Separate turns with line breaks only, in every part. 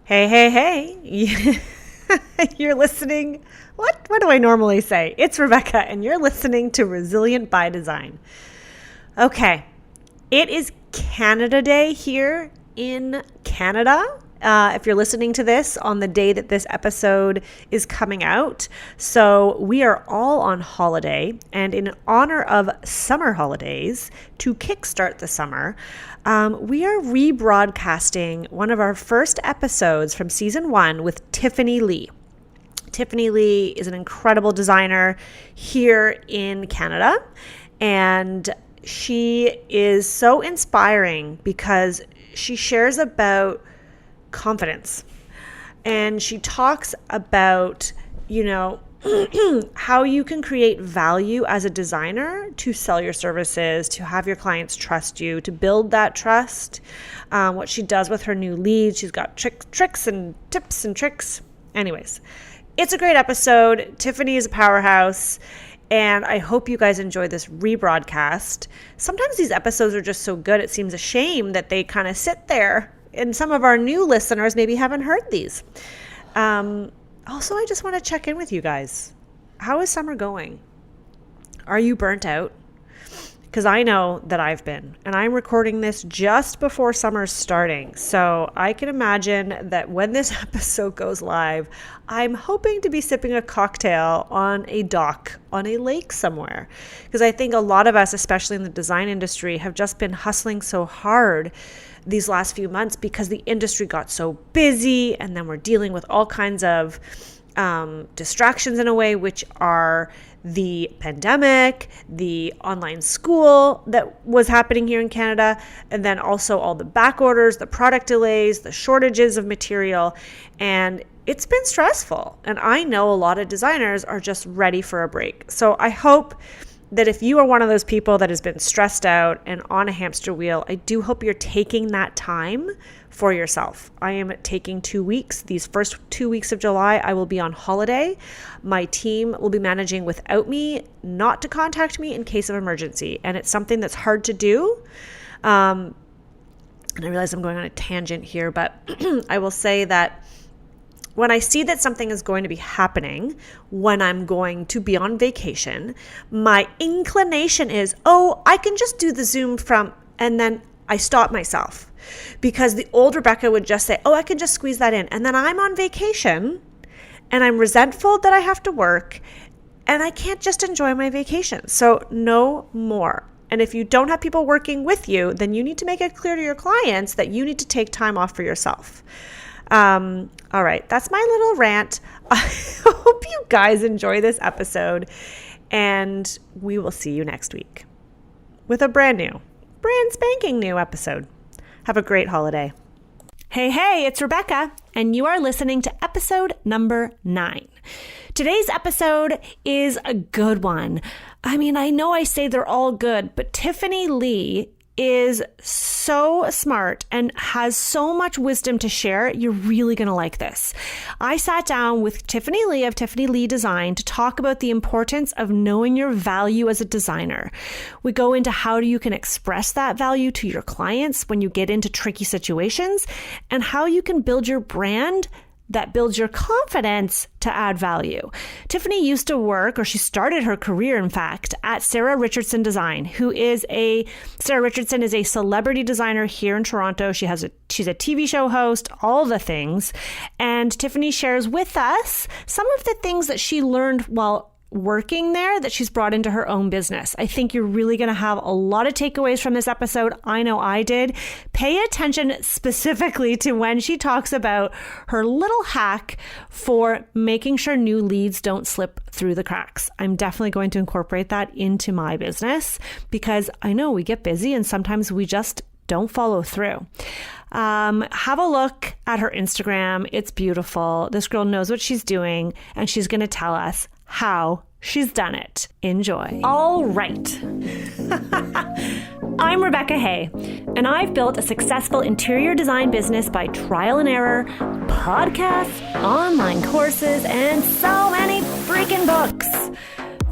Hey, hey, hey. You're listening. What do I normally say? It's Rebecca, and you're listening to Resilient by Design. Okay, it is Canada Day here in Canada. If you're listening to this on the day that this episode is coming out. So we are all on holiday, and in honor of summer holidays, to kickstart the summer, we are rebroadcasting one of our first episodes from season 1 with Tiffany Leigh. Tiffany Leigh is an incredible designer here in Canada, and she is so inspiring because she shares about confidence, and she talks about, how you can create value as a designer to sell your services, to have your clients trust you, to build that trust. What she does with her new leads, she's got tricks and tips and tricks. Anyways, it's a great episode. Tiffany is a powerhouse, and I hope you guys enjoy this rebroadcast. Sometimes these episodes are just so good, it seems a shame that they kind of sit there, and some of our new listeners maybe haven't heard these. Also, I just want to check in with you guys. How is summer going? Are you burnt out? Because I know that I've been, and I'm recording this just before summer's starting. So I can imagine that when this episode goes live, I'm hoping to be sipping a cocktail on a dock, on a lake somewhere. Because I think a lot of us, especially in the design industry, have just been hustling so hard these last few months because the industry got so busy, and then we're dealing with all kinds of distractions in a way, which are the pandemic, the online school that was happening here in Canada, and then also all the back orders, the product delays, the shortages of material, and it's been stressful. And I know a lot of designers are just ready for a break. So I hope that if you are one of those people that has been stressed out and on a hamster wheel, I do hope you're taking that time for yourself. I am taking 2 weeks. These first 2 weeks of July, I will be on holiday. My team will be managing without me, not to contact me in case of emergency. And it's something that's hard to do. And I realize I'm going on a tangent here, but I will say that when I see that something is going to be happening when I'm going to be on vacation, my inclination is, I can just do the Zoom and then I stop myself. Because the old Rebecca would just say, I can just squeeze that in. And then I'm on vacation and I'm resentful that I have to work and I can't just enjoy my vacation. So no more. And if you don't have people working with you, then you need to make it clear to your clients that you need to take time off for yourself. All right, that's my little rant. I hope you guys enjoy this episode, and we will see you next week with a brand spanking new episode. Have a great holiday. Hey, it's Rebecca, and you are listening to episode number 9. Today's episode is a good one. I mean, I know I say they're all good, but Tiffany Leigh is so smart and has so much wisdom to share. You're really going to like this. I sat down with Tiffany Leigh of Tiffany Leigh Design to talk about the importance of knowing your value as a designer. We go into how you can express that value to your clients when you get into tricky situations, and how you can build your brand that builds your confidence to add value. Tiffany used to work, or she started her career, in fact, at Richardson Design, Sarah Richardson is a celebrity designer here in Toronto. She's a TV show host, all the things. And Tiffany shares with us some of the things that she learned while working there that she's brought into her own business. I think you're really going to have a lot of takeaways from this episode. I know I did. Pay attention specifically to when she talks about her little hack for making sure new leads don't slip through the cracks. I'm definitely going to incorporate that into my business because I know we get busy and sometimes we just don't follow through. Have a look at her Instagram. It's beautiful. This girl knows what she's doing, and she's going to tell us how she's done it. Enjoy. All right. I'm Rebecca Hay, and I've built a successful interior design business by trial and error, podcasts, online courses, and so many freaking books.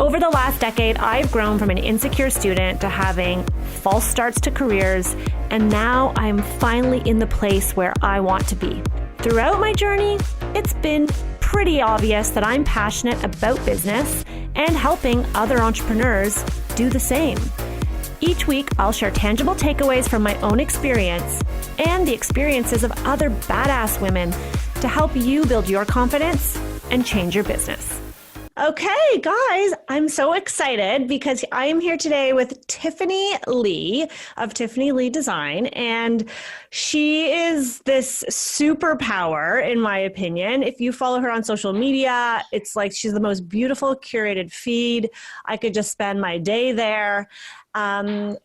Over the last decade, I've grown from an insecure student to having false starts to careers, and now I'm finally in the place where I want to be. Throughout my journey, it's been pretty obvious that I'm passionate about business and helping other entrepreneurs do the same. Each week, I'll share tangible takeaways from my own experience and the experiences of other badass women to help you build your confidence and change your business. Okay, guys, I'm so excited because I am here today with Tiffany Leigh of Tiffany Leigh Design, and she is this superpower, in my opinion. If you follow her on social media, it's like she's the most beautiful curated feed. I could just spend my day there. And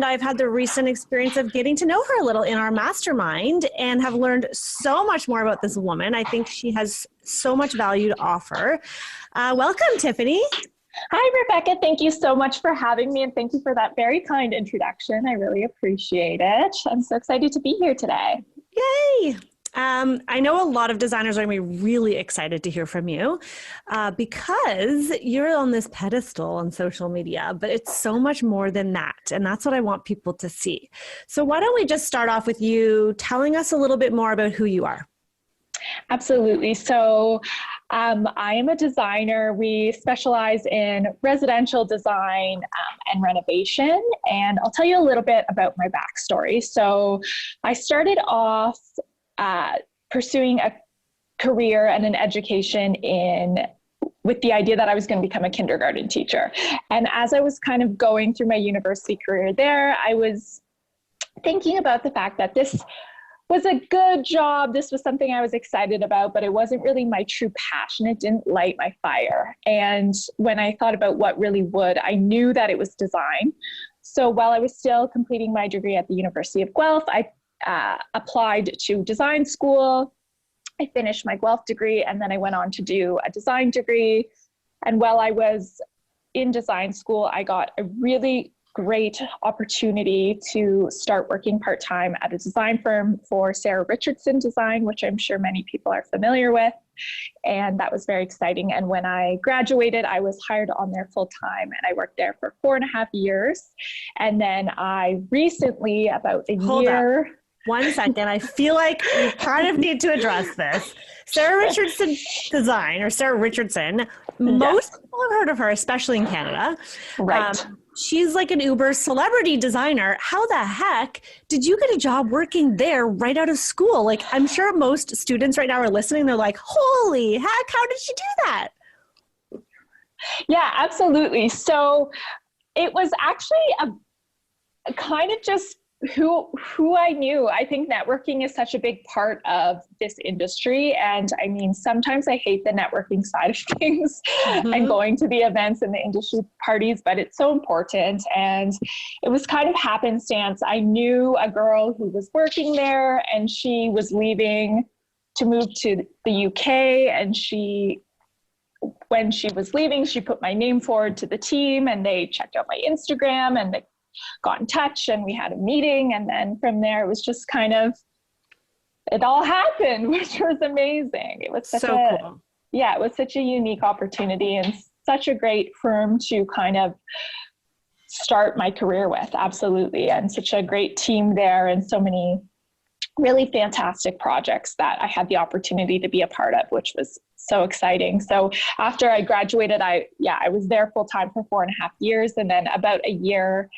I've had the recent experience of getting to know her a little in our mastermind and have learned so much more about this woman. I think she has so much value to offer. Welcome, Tiffany.
Hi, Rebecca. Thank you so much for having me, and thank you for that very kind introduction. I really appreciate it. I'm so excited to be here today.
Yay! I know a lot of designers are going to be really excited to hear from you because you're on this pedestal on social media, but it's so much more than that. And that's what I want people to see. So why don't we just start off with you telling us a little bit more about who you are?
Absolutely. So I am a designer. We specialize in residential design and renovation. And I'll tell you a little bit about my backstory. So I started off pursuing a career and an education with the idea that I was going to become a kindergarten teacher. And as I was kind of going through my university career there, I was thinking about the fact that this was a good job. This was something I was excited about, but it wasn't really my true passion. It didn't light my fire. And when I thought about what really would, I knew that it was design. So while I was still completing my degree at the University of Guelph, I applied to design school. I finished my Guelph degree, and then I went on to do a design degree. And while I was in design school, I got a really great opportunity to start working part-time at a design firm for Richardson Design, which I'm sure many people are familiar with. And that was very exciting. And when I graduated, I was hired on there full-time, and I worked there for 4.5 years. And then I recently, about a year...
Up. 1 second. I feel like we kind of need to address this. Sarah Richardson Design, or Sarah Richardson, most people have heard of her, especially in Canada.
Right.
She's like an Uber celebrity designer. How the heck did you get a job working there right out of school? Like, I'm sure most students right now are listening. They're like, holy heck, how did she do that?
Yeah, absolutely. So it was actually a kind of just who I knew. I think networking is such a big part of this industry. And I mean, sometimes I hate the networking side of things and going to the events and the industry parties, but it's so important. And it was kind of happenstance. I knew a girl who was working there, and she was leaving to move to the UK. And when she was leaving, she put my name forward to the team, and they checked out my Instagram, and they got in touch, and we had a meeting. And then from there, it was just kind of, it all happened, which was amazing. It was such cool. Yeah, it was such a unique opportunity and such a great firm to kind of start my career with. Absolutely. And such a great team there, and so many really fantastic projects that I had the opportunity to be a part of, which was so exciting. So after I graduated, I was there full time for 4.5 years. And then about a year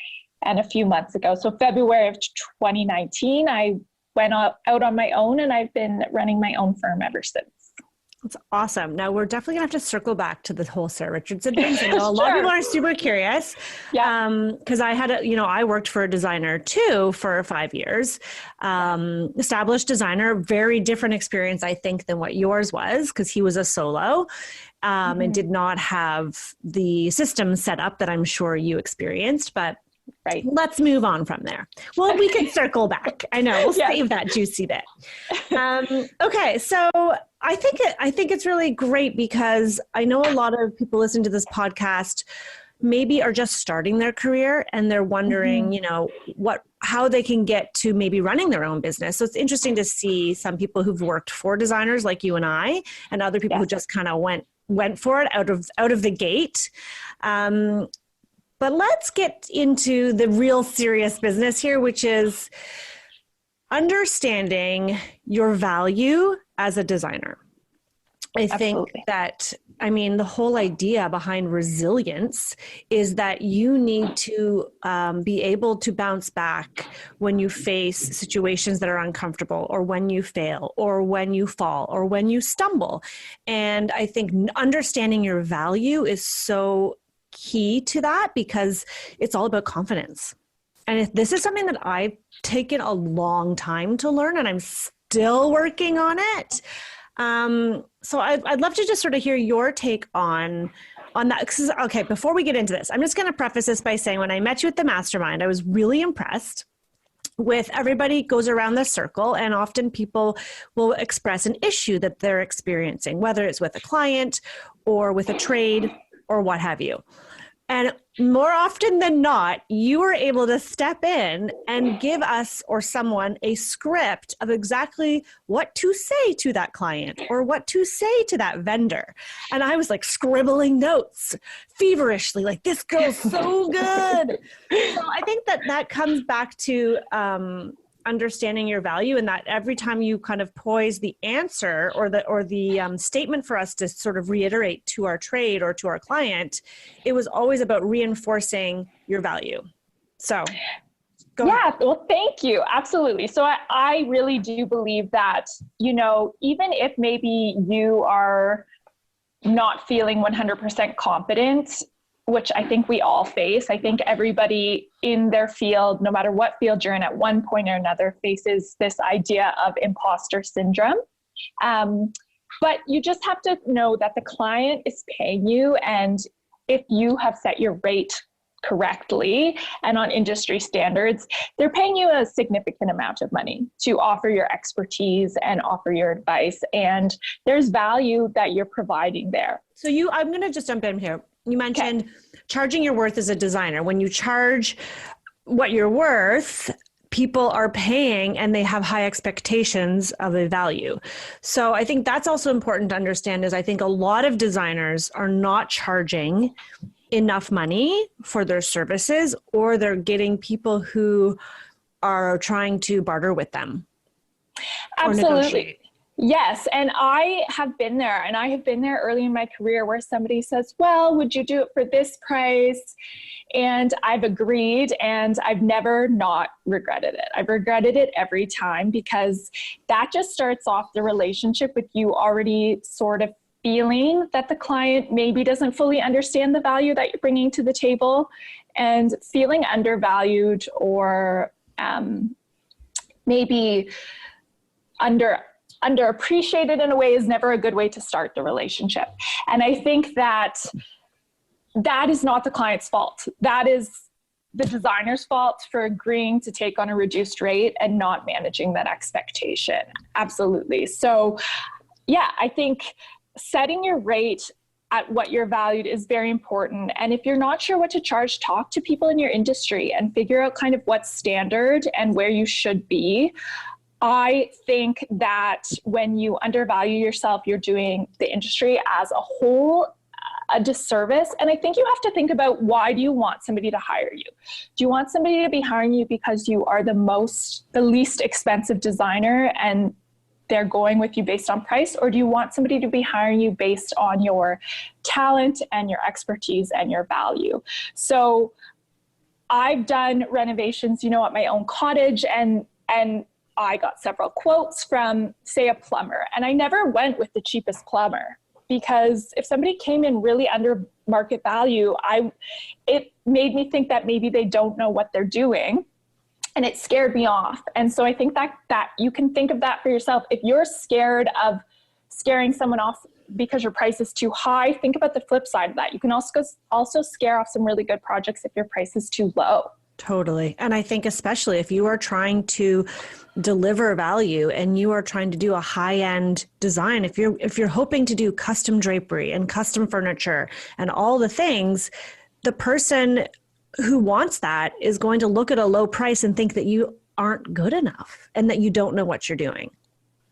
and a few months ago, so February of 2019, I went out on my own, and I've been running my own firm ever since.
That's awesome. Now, we're definitely going to have to circle back to the whole Sarah Richardson thing. So a lot of people are super curious.
Yeah.
Because I had I worked for a designer too for 5 years. Established designer, very different experience, I think, than what yours was, because he was a solo and did not have the system set up that I'm sure you experienced. But
right.
Let's move on from there. Well, we can circle back. I know. We'll save that juicy bit. Okay. So I think it's really great, because I know a lot of people listening to this podcast maybe are just starting their career, and they're wondering, how they can get to maybe running their own business. So it's interesting to see some people who've worked for designers like you and I, and other people who just kind of went for it out of the gate. But let's get into the real serious business here, which is, understanding your value as a designer. I think that, the whole idea behind resilience is that you need to be able to bounce back when you face situations that are uncomfortable, or when you fail, or when you fall, or when you stumble. And I think understanding your value is so key to that, because it's all about confidence. And this is something that I've taken a long time to learn, and I'm still working on it. So I'd love to just sort of hear your take on that. Okay, before we get into this, I'm just going to preface this by saying, when I met you at the mastermind, I was really impressed with everybody goes around the circle, and often people will express an issue that they're experiencing, whether it's with a client or with a trade or what have you. And more often than not, you were able to step in and give us or someone a script of exactly what to say to that client or what to say to that vendor. And I was like scribbling notes feverishly, like, this girl's so good. So I think that comes back to understanding your value, and that every time you kind of poise the answer or the statement for us to sort of reiterate to our trade or to our client, it was always about reinforcing your value. So go ahead.
Well, thank you. Absolutely. So I really do believe that, even if maybe you are not feeling 100% confident, which I think we all face. I think everybody in their field, no matter what field you're in, at one point or another faces this idea of imposter syndrome. But you just have to know that the client is paying you, and if you have set your rate correctly and on industry standards, they're paying you a significant amount of money to offer your expertise and offer your advice, and there's value that you're providing there.
So I'm going to just jump in here. You mentioned charging your worth as a designer. When you charge what you're worth, people are paying and they have high expectations of a value. So I think that's also important to understand, is I think a lot of designers are not charging enough money for their services, or they're getting people who are trying to barter with them.
Absolutely. Yes. And I have been there, and I have been there early in my career where somebody says, well, would you do it for this price? And I've agreed, and I've never not regretted it. I've regretted it every time, because that just starts off the relationship with you already sort of feeling that the client maybe doesn't fully understand the value that you're bringing to the table, and feeling undervalued or maybe underappreciated in a way is never a good way to start the relationship. And I think that is not the client's fault. That is the designer's fault for agreeing to take on a reduced rate and not managing that expectation. Absolutely. So I think setting your rate at what you're valued is very important. And if you're not sure what to charge, talk to people in your industry and figure out kind of what's standard and where you should be. I think that when you undervalue yourself, you're doing the industry as a whole a disservice. And I think you have to think about, why do you want somebody to hire you? Do you want somebody to be hiring you because you are the least expensive designer and they're going with you based on price? Or do you want somebody to be hiring you based on your talent and your expertise and your value? So I've done renovations, at my own cottage, and I got several quotes from, say, a plumber, and I never went with the cheapest plumber, because if somebody came in really under market value, it made me think that maybe they don't know what they're doing, and it scared me off. And so I think that you can think of that for yourself. If you're scared of scaring someone off because your price is too high, think about the flip side of that. You can also scare off some really good projects if your price is too low.
Totally. And I think especially if you are trying to deliver value and you are trying to do a high-end design, if you're hoping to do custom drapery and custom furniture and all the things, the person who wants that is going to look at a low price and think that you aren't good enough and that you don't know what you're doing.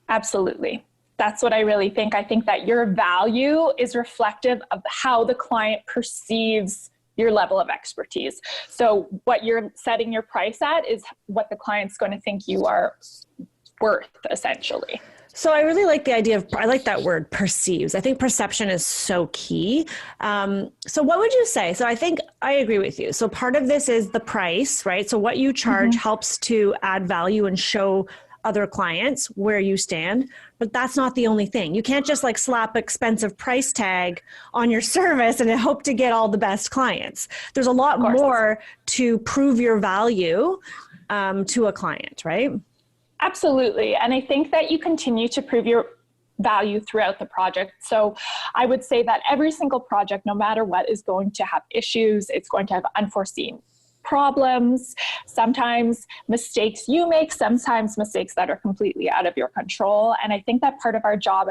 Absolutely. That's what I really think. I think that your value is reflective of how the client perceives your level of expertise. So what you're setting your price at is what the client's going to think you are worth, essentially.
So I really like the idea of, I like that word, perceives. I think perception is so key. So what would you say? So I think I agree with you. So part of this is the price, right? So what you charge helps to add value and show other clients where you stand, but that's not the only thing. You can't just like slap expensive price tag on your service and hope to get all the best clients. There's a lot more to prove your value to a client, right?
Absolutely. And I think that you continue to prove your value throughout the project. So I would say that every single project, no matter what, is going to have issues. It's going to have unforeseen problems, sometimes mistakes you make, sometimes mistakes that are completely out of your control. And I think that part of our job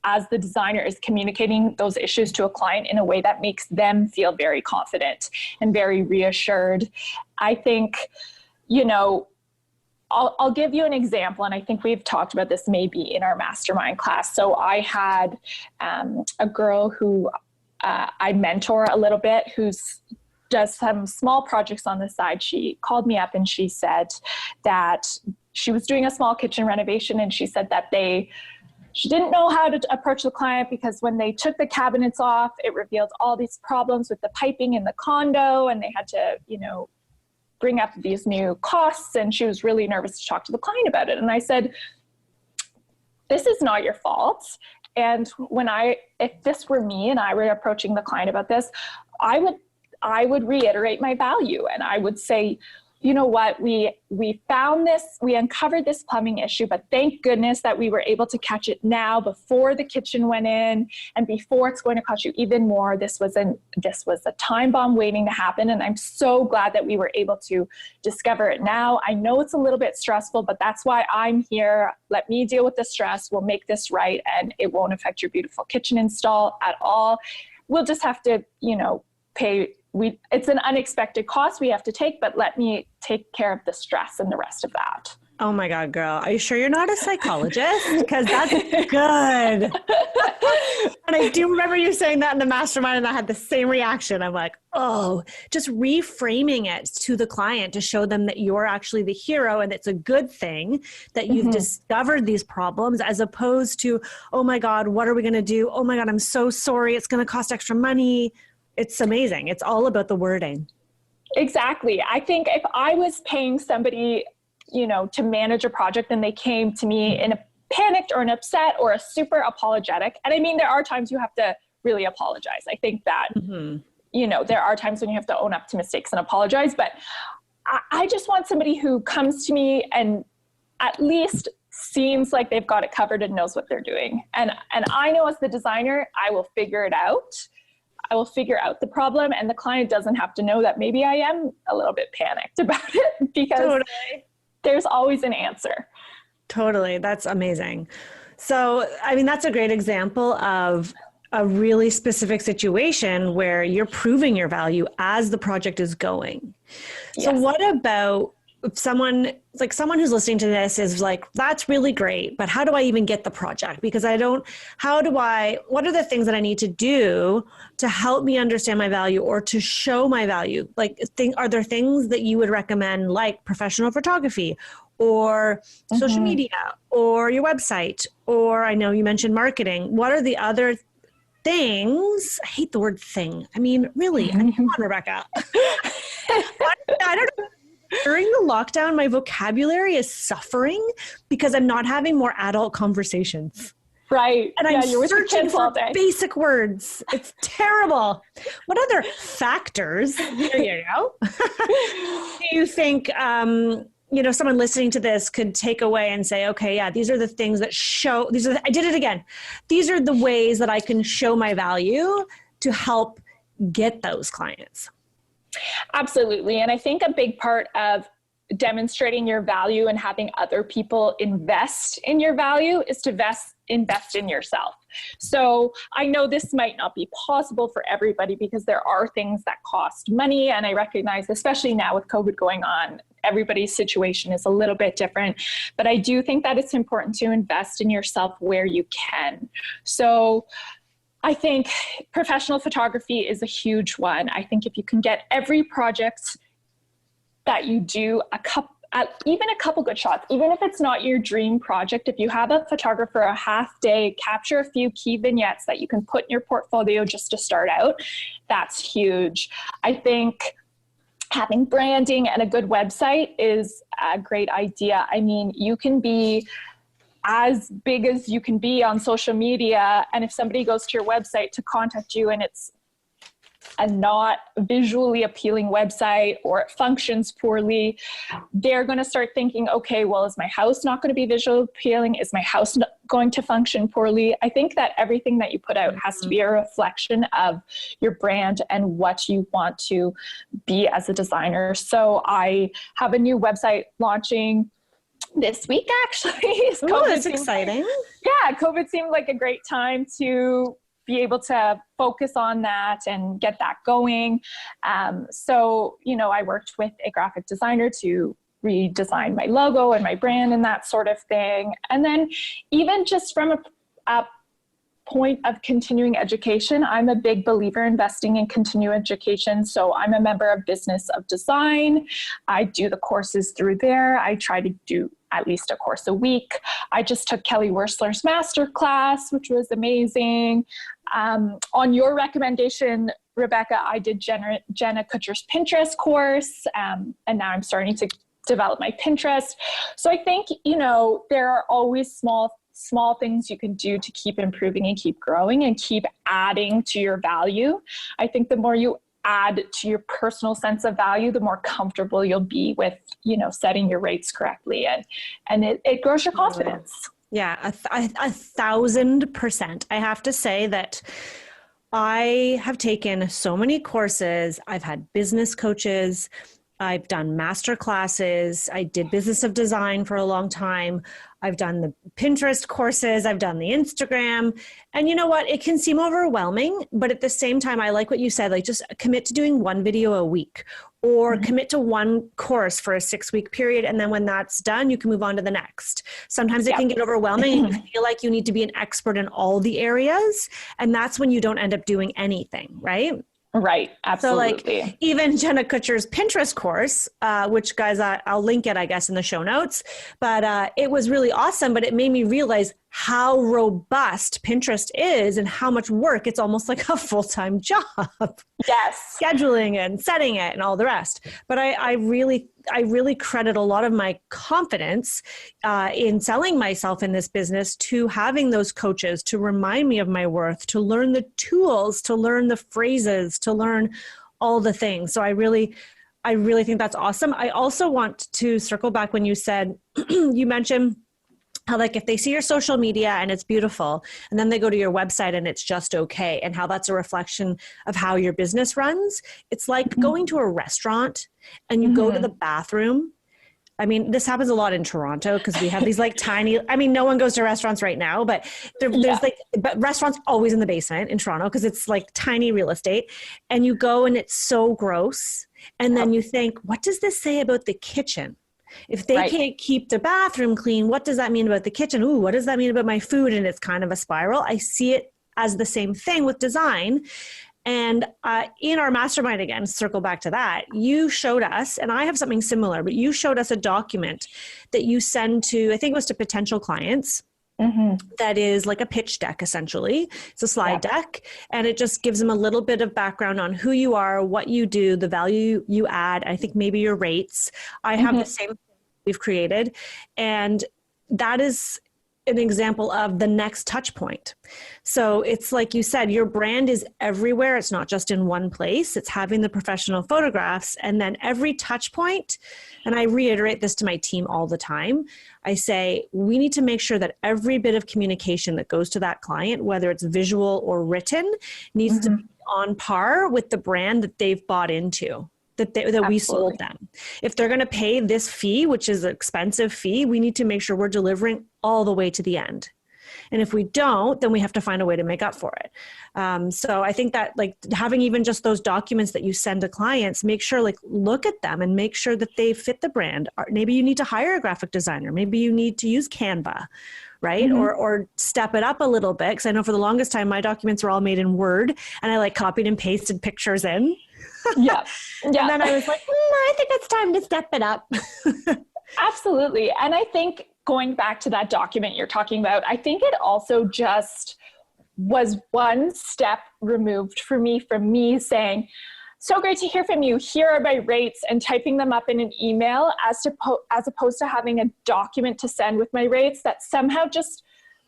as the designer is communicating those issues to a client in a way that makes them feel very confident and very reassured. I think, I'll give you an example, and I think we've talked about this maybe in our mastermind class. So I had a girl who I mentor a little bit, who's does some small projects on the side. She called me up and she said that she was doing a small kitchen renovation, and she said that she didn't know how to approach the client because when they took the cabinets off, it revealed all these problems with the piping in the condo, and they had to, bring up these new costs, and she was really nervous to talk to the client about it. And I said, this is not your fault. And if this were me and I were approaching the client about this, I would reiterate my value, and I would say, you know what, we found this, we uncovered this plumbing issue, but thank goodness that we were able to catch it now before the kitchen went in and before it's going to cost you even more. This was a time bomb waiting to happen, and I'm so glad that we were able to discover it now. I know it's a little bit stressful, but that's why I'm here. Let me deal with the stress. We'll make this right, and it won't affect your beautiful kitchen install at all. We'll just have to, pay. It's an unexpected cost we have to take, but let me take care of the stress and the rest of that.
Oh my God, girl. Are you sure you're not a psychologist? Because that's good. And I do remember you saying that in the mastermind, and I had the same reaction. I'm like, oh, just reframing it to the client to show them that you're actually the hero and it's a good thing that you've discovered these problems, as opposed to, oh my God, what are we going to do? Oh my God, I'm so sorry. It's going to cost extra money. It's amazing. It's all about the wording.
Exactly. I think if I was paying somebody, to manage a project and they came to me in a panicked or an upset or a super apologetic, and I mean, there are times you have to really apologize. I think that, there are times when you have to own up to mistakes and apologize, but I just want somebody who comes to me and at least seems like they've got it covered and knows what they're doing. And I know as the designer, I will figure it out. I will figure out the problem, and the client doesn't have to know that maybe I am a little bit panicked about it, because there's always an answer.
Totally. That's amazing. So, I mean, that's a great example of a really specific situation where you're proving your value as the project is going. Yes. So what about if someone who's listening to this is like, that's really great, but how do I even get the project? Because what are the things that I need to do to help me understand my value or to show my value? Are there things that you would recommend, like professional photography or social media or your website, or I know you mentioned marketing. What are the other things? I hate the word thing. I mean, really, come on, Rebecca. I don't know. During the lockdown, my vocabulary is suffering because I'm not having more adult conversations.
Right.
And I'm searching for basic words. It's terrible. What other factors, there you go, do you think, someone listening to this could take away and say, okay, yeah, these are the things that show, I did it again. These are the ways that I can show my value to help get those clients.
Absolutely. And I think a big part of demonstrating your value and having other people invest in your value is to invest in yourself. So I know this might not be possible for everybody because there are things that cost money. And I recognize, especially now with COVID going on, everybody's situation is a little bit different. But I do think that it's important to invest in yourself where you can. So I think professional photography is a huge one. I think if you can get every project that you do even a couple good shots, even if it's not your dream project, if you have a photographer a half day, capture a few key vignettes that you can put in your portfolio just to start out, that's huge. I think having branding and a good website is a great idea. I mean, you can be as big as you can be on social media, and if somebody goes to your website to contact you and it's a not visually appealing website, or it functions poorly, they're going to start thinking, okay, well, is my house not going to be visually appealing? Is my house going to function poorly? I think that everything that you put out has to be a reflection of your brand and what you want to be as a designer. So I have a new website launching this week, actually.
Oh, that's exciting.
COVID seemed like a great time to be able to focus on that and get that going. So, I worked with a graphic designer to redesign my logo and my brand and that sort of thing. And then even just from a point of continuing education, I'm a big believer investing in continuing education. So I'm a member of Business of Design. I do the courses through there. I try to do at least a course a week. I just took Kelly Wersler's masterclass, which was amazing. On your recommendation, Rebecca, I did Jenna Kutcher's Pinterest course, and now I'm starting to develop my Pinterest. So I think, there are always small things you can do to keep improving and keep growing and keep adding to your value. I think the more you add to your personal sense of value, the more comfortable you'll be with, setting your rates correctly, and it grows your confidence.
Yeah, 1,000%. I have to say that I have taken so many courses. I've had business coaches. I've done master classes. I did Business of Design for a long time. I've done the Pinterest courses. I've done the Instagram. And you know what? It can seem overwhelming, but at the same time, I like what you said, like just commit to doing one video a week, or commit to one course for a 6-week period. And then when that's done, you can move on to the next. Sometimes it can get overwhelming and you feel like you need to be an expert in all the areas. And that's when you don't end up doing anything, right?
Right. Absolutely.
So like even Jenna Kutcher's Pinterest course, which guys, I'll link it, I guess, in the show notes, but it was really awesome, but it made me realize how robust Pinterest is and how much work. It's almost like a full-time job.
Yes.
Scheduling and setting it and all the rest. But I really credit a lot of my confidence in selling myself in this business to having those coaches to remind me of my worth, to learn the tools, to learn the phrases, to learn all the things. So I really think that's awesome. I also want to circle back when you said, you mentioned how like if they see your social media and it's beautiful and then they go to your website and it's just okay, and how that's a reflection of how your business runs. It's like going to a restaurant and you go to the bathroom. I mean, this happens a lot in Toronto because we have these like tiny, I mean, no one goes to restaurants right now, but but restaurants always in the basement in Toronto because it's like tiny real estate, and you go and it's so gross. And then you think, what does this say about the kitchen? If they can't keep the bathroom clean, what does that mean about the kitchen? Ooh, what does that mean about my food? And it's kind of a spiral. I see it as the same thing with design. And in our mastermind, again, circle back to that, you showed us, and I have something similar, but you showed us a document that you send to, I think it was to potential clients. That is like a pitch deck, essentially. It's a slide deck, and it just gives them a little bit of background on who you are, what you do, the value you add, I think maybe your rates. I have the same thing we've created, and that is an example of the next touch point. So it's like you said, your brand is everywhere. It's not just in one place. It's having the professional photographs, and then every touch point, and I reiterate this to my team all the time, I say, we need to make sure that every bit of communication that goes to that client, whether it's visual or written, needs to be on par with the brand that they've bought into, that we sold them. If they're going to pay this fee, which is an expensive fee, we need to make sure we're delivering all the way to the end. And if we don't, then we have to find a way to make up for it. So I think that like having even just those documents that you send to clients, make sure like look at them and make sure that they fit the brand. Or maybe you need to hire a graphic designer. Maybe you need to use Canva, right? Or step it up a little bit. Because I know for the longest time, my documents were all made in Word, and I like copied and pasted pictures in.
Yeah.
And then I was like, I think it's time to step it up.
Absolutely. And I think going back to that document you're talking about, I think it also just was one step removed for me from me saying, so great to hear from you. Here are my rates, and typing them up in an email as opposed to having a document to send with my rates that somehow just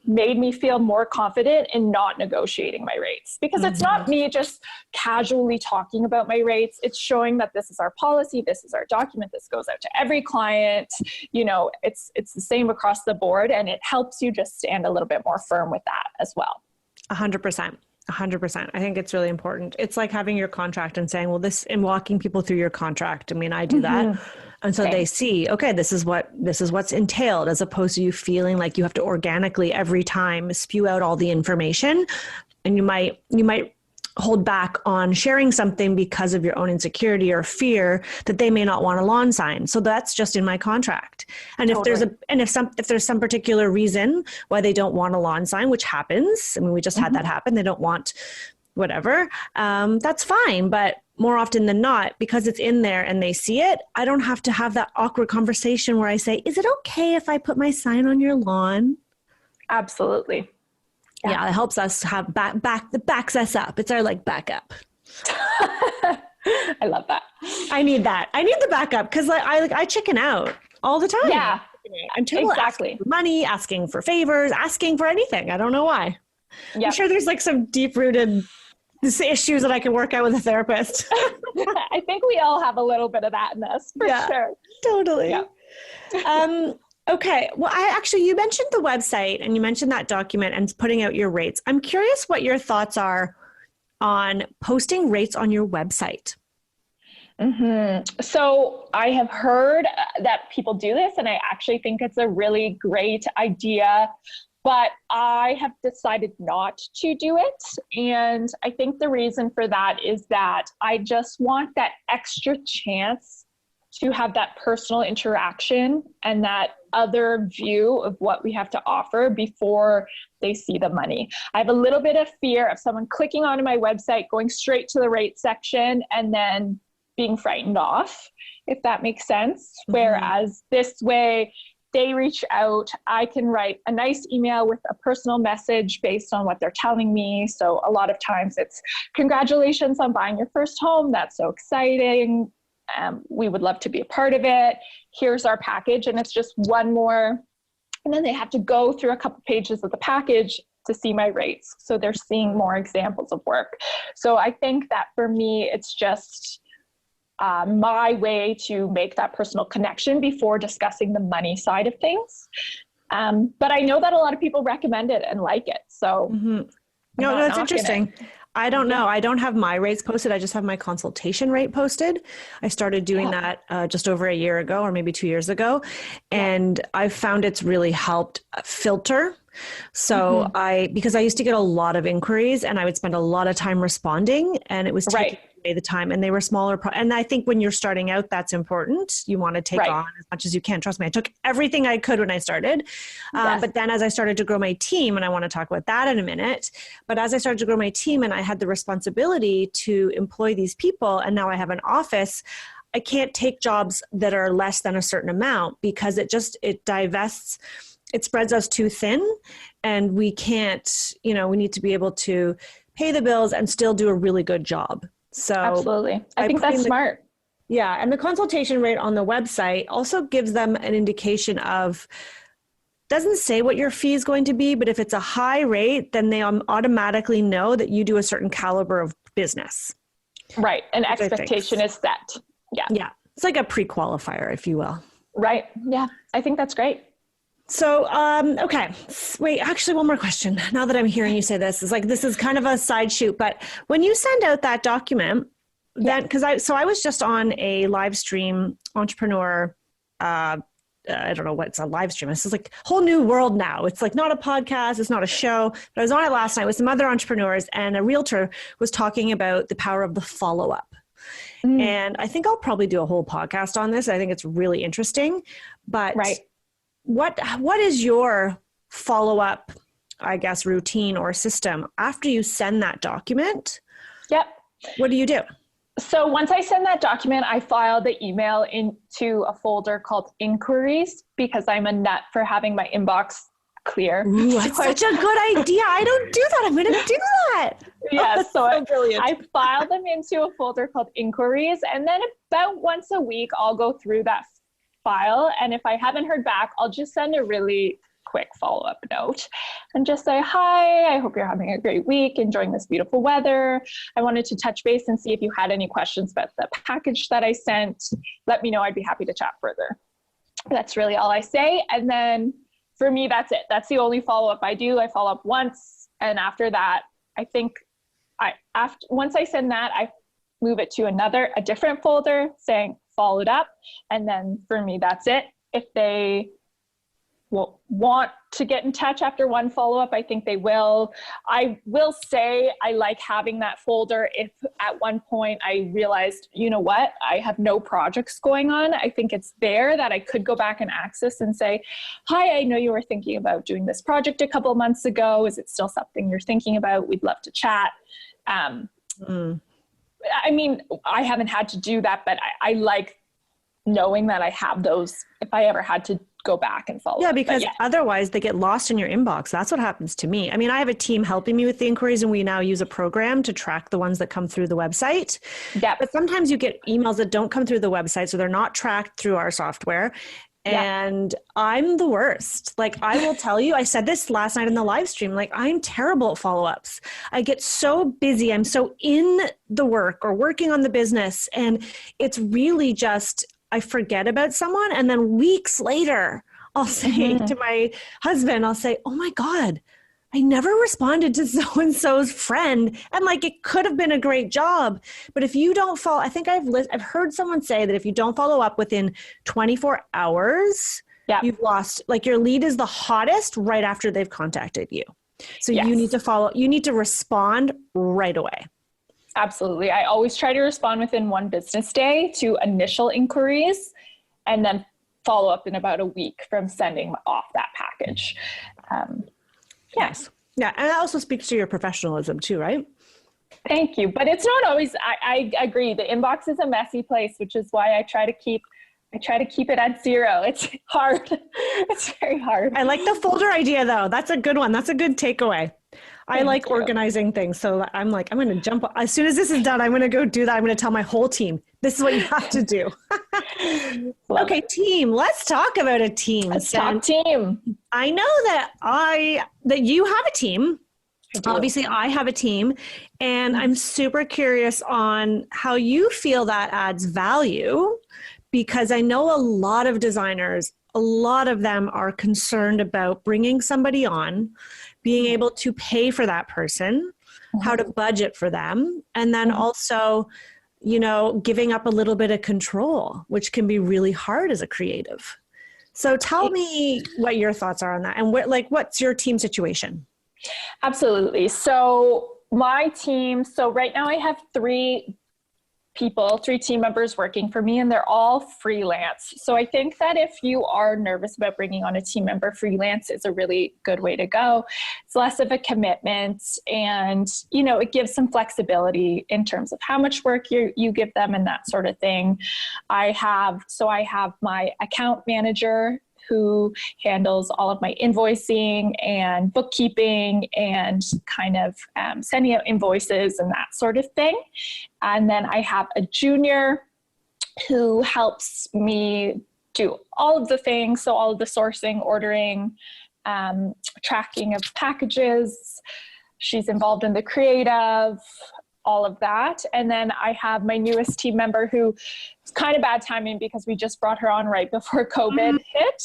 made me feel more confident in not negotiating my rates, because it's not me just casually talking about my rates. It's showing that this is our policy. This is our document. This goes out to every client. You know, it's the same across the board, and it helps you just stand a little bit more firm with that as well.
100%. 100%. I think it's really important. It's like having your contract and saying, well, this, and walking people through your contract. I mean, I do that. And so they see, okay, this is what's entailed, as opposed to you feeling like you have to organically every time spew out all the information. And you might hold back on sharing something because of your own insecurity or fear that they may not want a lawn sign. So that's just in my contract. And if there's some particular reason why they don't want a lawn sign, which happens, I mean, we just had that happen. They don't want whatever. That's fine. But more often than not, because it's in there and they see it, I don't have to have that awkward conversation where I say, is it okay if I put my sign on your lawn?
Absolutely.
Yeah, it helps us have backs us up. It's our like backup.
I love that.
I need that. I need the backup because I chicken out all the time.
Yeah,
I'm terrible at asking for money, asking for favors, asking for anything. I don't know why. Yep. I'm sure there's like some deep-rooted issues that I can work out with a therapist.
I think we all have a little bit of that in us, for sure.
Totally. Yeah. Okay. Well, you mentioned the website and you mentioned that document and putting out your rates. I'm curious what your thoughts are on posting rates on your website.
So I have heard that people do this, and I actually think it's a really great idea, but I have decided not to do it. And I think the reason for that is that I just want that extra chance to have that personal interaction and that other view of what we have to offer before they see the money. I have a little bit of fear of someone clicking onto my website, going straight to the rate section, and then being frightened off, if that makes sense. Whereas this way, they reach out, I can write a nice email with a personal message based on what they're telling me. So a lot of times it's, congratulations on buying your first home. That's so exciting. We would love to be a part of it. Here's our package. And it's just one more. And then they have to go through a couple pages of the package to see my rates. So they're seeing more examples of work. So I think that for me, it's just my way to make that personal connection before discussing the money side of things. But I know that a lot of people recommend it and like it. So
no, it's interesting. I don't know. I don't have my rates posted. I just have my consultation rate posted. I started doing that just over a year ago or maybe 2 years ago. And I've found it's really helped filter. So because I used to get a lot of inquiries and I would spend a lot of time responding, and it was taking away the time, and they were smaller. And I think when you're starting out, that's important. You want to take on as much as you can. Trust me, I took everything I could when I started. But then as I started to grow my team, and I want to talk about that in a minute, but as I started to grow my team and I had the responsibility to employ these people, and now I have an office, I can't take jobs that are less than a certain amount because it divests. It spreads us too thin, and we can't, we need to be able to pay the bills and still do a really good job. So
absolutely. I think that's smart.
Yeah. And the consultation rate on the website also gives them an indication of, doesn't say what your fee is going to be, but if it's a high rate, then they automatically know that you do a certain caliber of business.
Right. An expectation is set. Yeah.
Yeah. It's like a pre-qualifier, if you will.
Right. Yeah. I think that's great.
So, okay. Wait, actually one more question. Now that I'm hearing you say this, it's like, this is kind of a side shoot, but when you send out that document, then, I was just on a live stream entrepreneur, I don't know what's a live stream. This is like a whole new world now. It's like not a podcast. It's not a show, but I was on it last night with some other entrepreneurs, and a realtor was talking about the power of the follow-up. And I think I'll probably do a whole podcast on this. I think it's really interesting, but what is your follow-up, I guess, routine or system. After you send that document,
Yep.
what do you do?
So once I send that document, I file the email into a folder called inquiries, because I'm a nut for having my inbox clear.
Ooh, that's such a good idea. I don't do that. I'm going to do that.
Yeah, so
brilliant.
I file them into a folder called inquiries, and then about once a week, I'll go through that file. And if I haven't heard back, I'll just send a really quick follow-up note and just say, hi, I hope you're having a great week, enjoying this beautiful weather. I wanted to touch base and see if you had any questions about the package that I sent. Let me know. I'd be happy to chat further. That's really all I say. And then for me, that's it. That's the only follow-up I do. I follow up once. And after that, I think once I send that, I move it to a different folder saying followed up. And then for me, that's it. If they want to get in touch after one follow-up, I think they will. I will say I like having that folder. If at one point I realized, you know what, I have no projects going on, I think it's there that I could go back and access and say, hi, I know you were thinking about doing this project a couple of months ago. Is it still something you're thinking about? We'd love to chat. I mean, I haven't had to do that, but I like knowing that I have those if I ever had to go back and follow.
Yeah, because otherwise they get lost in your inbox. That's what happens to me. I mean, I have a team helping me with the inquiries, and we now use a program to track the ones that come through the website. Yeah. But sometimes you get emails that don't come through the website, so they're not tracked through our software. And I'm the worst. Like, I will tell you, I said this last night in the live stream, like, I'm terrible at follow-ups. I get so busy. I'm so in the work or working on the business. And it's really just, I forget about someone. And then weeks later, I'll say to my husband, I'll say, oh my God, I never responded to so-and-so's friend. And like, it could have been a great job. But if you don't follow, I think I've heard someone say that if you don't follow up within 24 hours, you've lost, like, your lead is the hottest right after they've contacted you. So you need to follow, you need to respond right away.
Absolutely. I always try to respond within 1 business day to initial inquiries, and then follow up in about a week from sending off that package.
Yes. Yeah. And that also speaks to your professionalism too, right?
Thank you. But it's not always, I agree. The inbox is a messy place, which is why I try to keep it at 0. It's hard. It's very hard.
I like the folder idea though. That's a good one. That's a good takeaway. I like organizing things. So I'm like, I'm going to jump. As soon as this is done, I'm going to go do that. I'm going to tell my whole team, this is what you have to do. Okay, team. Let's talk about a team.
Let's talk team.
I know that you have a team. Obviously, I have a team. And I'm super curious on how you feel that adds value, because I know a lot of designers, a lot of them are concerned about bringing somebody on, being able to pay for that person, how to budget for them, and then also, you know, giving up a little bit of control, which can be really hard as a creative. So tell me what your thoughts are on that, and what's your team situation?
Absolutely. So my team, so right now I have 3 team members working for me, and they're all freelance. So I think that if you are nervous about bringing on a team member, freelance is a really good way to go. It's less of a commitment, and, you know, it gives some flexibility in terms of how much work you give them and that sort of thing. I have my account manager who handles all of my invoicing and bookkeeping and kind of sending out invoices and that sort of thing. And then I have a junior who helps me do all of the things. So all of the sourcing, ordering, tracking of packages. She's involved in the creative, all of that. And then I have my newest team member who it's kind of bad timing because we just brought her on right before COVID hit.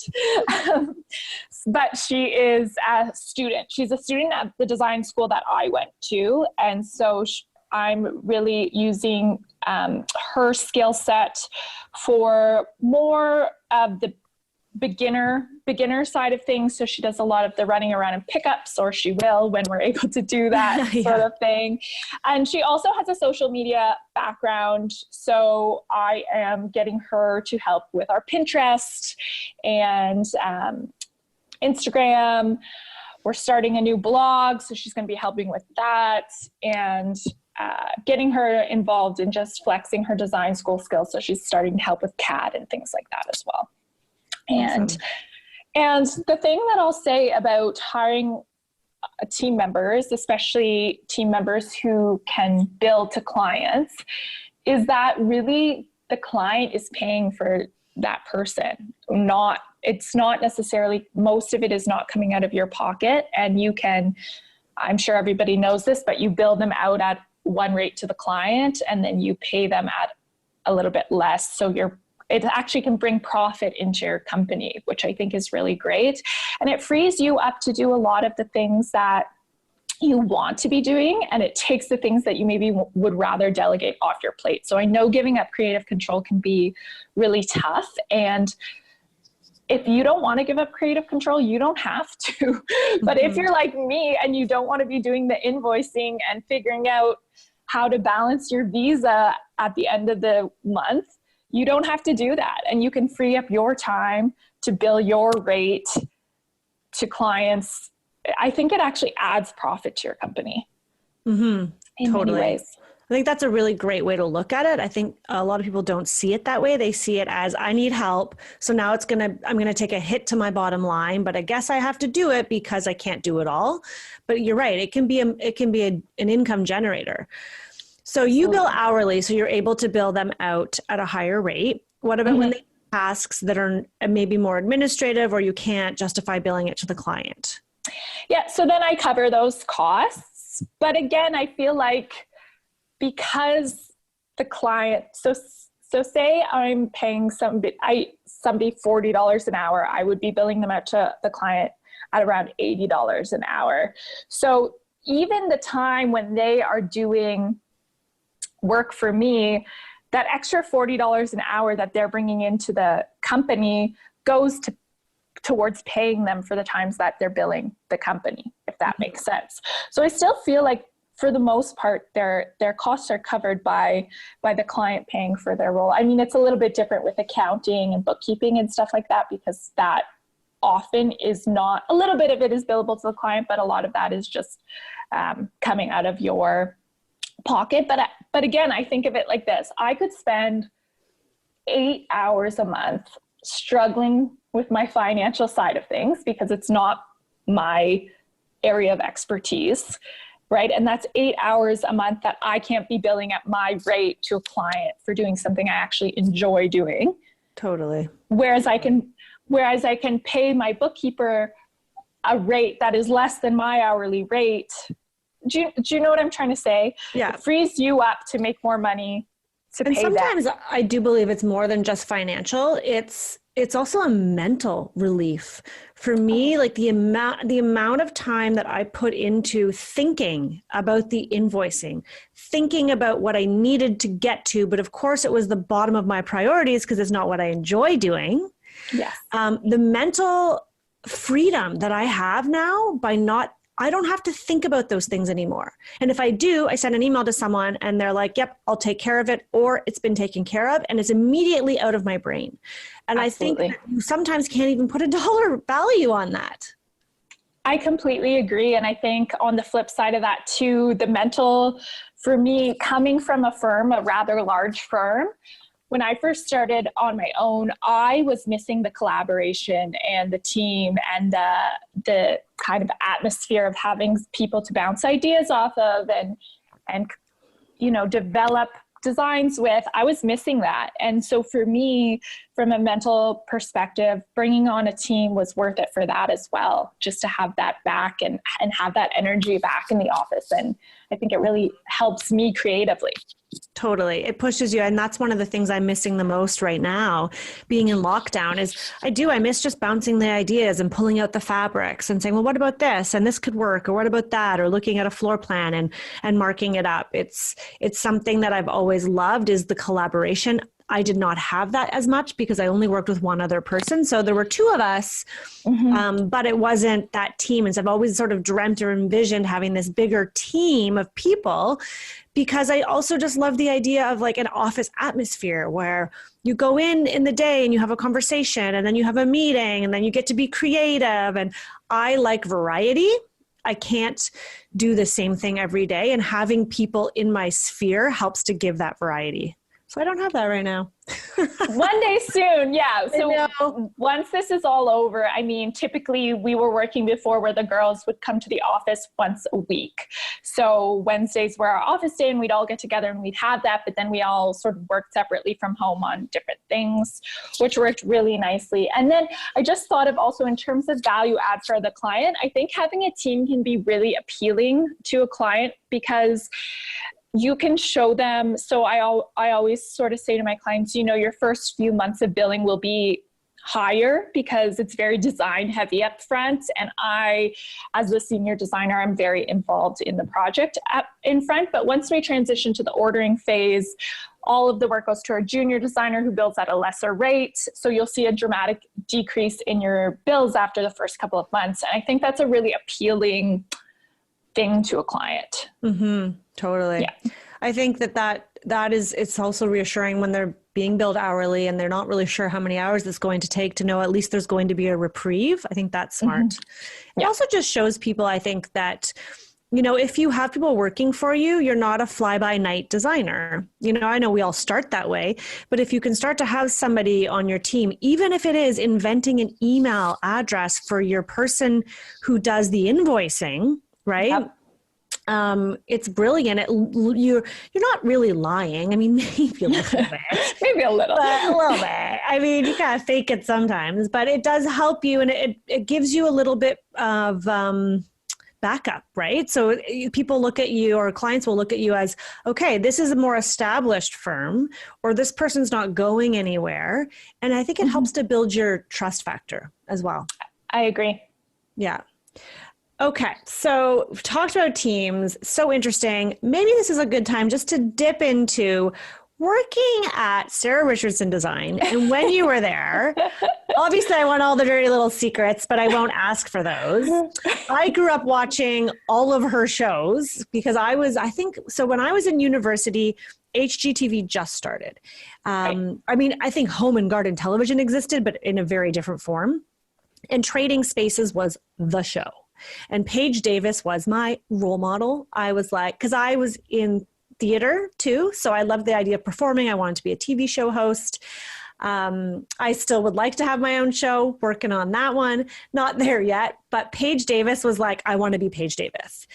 But she is a student. She's a student at the design school that I went to. And so I'm really using her skill set for more of the beginner side of things. So she does a lot of the running around and pickups, or she will when we're able to do that sort of thing. And she also has a social media background. So I am getting her to help with our Pinterest and Instagram. We're starting a new blog, so she's going to be helping with that, and getting her involved in just flexing her design school skills. So she's starting to help with CAD and things like that as well. And
Awesome.
and the thing that I'll say about hiring team members, especially team members who can bill to clients, is that really the client is paying for that person. It's not necessarily, most of it is not coming out of your pocket, and you can, I'm sure everybody knows this, but you bill them out at one rate to the client, and then you pay them at a little bit less. So it actually can bring profit into your company, which I think is really great. And it frees you up to do a lot of the things that you want to be doing, and it takes the things that you maybe would rather delegate off your plate. So I know giving up creative control can be really tough, and if you don't want to give up creative control, you don't have to. But if you're like me and you don't want to be doing the invoicing and figuring out how to balance your visa at the end of the month, you don't have to do that. And you can free up your time to bill your rate to clients. I think it actually adds profit to your company in many ways.
I think that's a really great way to look at it. I think a lot of people don't see it that way. They see it as, I need help, so now I'm going to take a hit to my bottom line, but I guess I have to do it because I can't do it all. But you're right. It can be an income generator. So you bill hourly, so you're able to bill them out at a higher rate. What about when they have tasks that are maybe more administrative, or you can't justify billing it to the client?
Yeah. So then I cover those costs. But again, I feel like, because the client, so say I'm paying somebody $40 an hour, I would be billing them out to the client at around $80 an hour. So even the time when they are doing work for me, that extra $40 an hour that they're bringing into the company goes towards paying them for the times that they're billing the company, if that makes sense. So I still feel like, for the most part, their costs are covered by the client paying for their role. I mean, it's a little bit different with accounting and bookkeeping and stuff like that, because that often is not, a little bit of it is billable to the client, but a lot of that is just coming out of your pocket. But again, I think of it like this. I could spend 8 hours a month struggling with my financial side of things because it's not my area of expertise. Right. And that's 8 hours a month that I can't be billing at my rate to a client for doing something I actually enjoy doing.
Totally.
Whereas I can pay my bookkeeper a rate that is less than my hourly rate. Do you know what I'm trying to say?
Yeah.
It frees you up to make more money to pay them. And sometimes
I do believe it's more than just financial. It's also a mental relief for me. Like the amount of time that I put into thinking about the invoicing, thinking about what I needed to get to, but of course it was the bottom of my priorities because it's not what I enjoy doing.
Yes.
The mental freedom that I have now I don't have to think about those things anymore. And if I do, I send an email to someone and they're like, yep, I'll take care of it, or it's been taken care of, and it's immediately out of my brain. And
Absolutely.
I think that you sometimes can't even put a dollar value on that.
I completely agree. And I think on the flip side of that too, the mental, for me, coming from a rather large firm, when I first started on my own, I was missing the collaboration and the team and the kind of atmosphere of having people to bounce ideas off of and develop designs with. I was missing that. And so for me, from a mental perspective, bringing on a team was worth it for that as well, just to have that back and have that energy back in the office. And I think it really helps me creatively.
Totally. It pushes you. And that's one of the things I'm missing the most right now, being in lockdown, is I miss just bouncing the ideas and pulling out the fabrics and saying, well, what about this? And this could work, or what about that? Or looking at a floor plan and marking it up. It's something that I've always loved, is the collaboration. I did not have that as much because I only worked with one other person. So there were two of us, but it wasn't that team. And so I've always sort of dreamt or envisioned having this bigger team of people, because I also just love the idea of like an office atmosphere where you go in the day and you have a conversation, and then you have a meeting, and then you get to be creative. And I like variety. I can't do the same thing every day, and having people in my sphere helps to give that variety. So I don't have that right now.
One day soon. Yeah. So once this is all over, I mean, typically we were working before where the girls would come to the office once a week. So Wednesdays were our office day, and we'd all get together and we'd have that, but then we all sort of worked separately from home on different things, which worked really nicely. And then I just thought of also in terms of value add for the client, I think having a team can be really appealing to a client because you can show them. So I always sort of say to my clients, you know, your first few months of billing will be higher because it's very design heavy up front. And I, as the senior designer, I'm very involved in the project in front. But once we transition to the ordering phase, all of the work goes to our junior designer who bills at a lesser rate. So you'll see a dramatic decrease in your bills after the first couple of months. And I think that's a really appealing thing to a client.
Totally. Yeah. I think that is, it's also reassuring when they're being billed hourly and they're not really sure how many hours it's going to take to know at least there's going to be a reprieve. I think that's smart. It also just shows people, I think, that, you know, if you have people working for you, you're not a fly-by-night designer. You know, I know we all start that way, but if you can start to have somebody on your team, even if it is inventing an email address for your person who does the invoicing, right? Yep. It's brilliant. You're not really lying. I mean, maybe a little bit.
Maybe a little.
But a little bit. I mean, you gotta fake it sometimes, but it does help you, and it gives you a little bit of backup, right? So people look at you, or clients will look at you as, okay, this is a more established firm, or this person's not going anywhere. And I think it helps to build your trust factor as well.
I agree.
Yeah. Okay, so we've talked about teams, so interesting. Maybe this is a good time just to dip into working at Sarah Richardson Design. And when you were there, obviously I want all the dirty little secrets, but I won't ask for those. I grew up watching all of her shows because so when I was in university, HGTV just started. I mean, I think Home and Garden Television existed, but in a very different form. And Trading Spaces was the show. And Paige Davis was my role model. I was like, because I was in theater too, so I loved the idea of performing. I wanted to be a TV show host. I still would like to have my own show, working on that one. Not there yet, but Paige Davis was like, I want to be Paige Davis.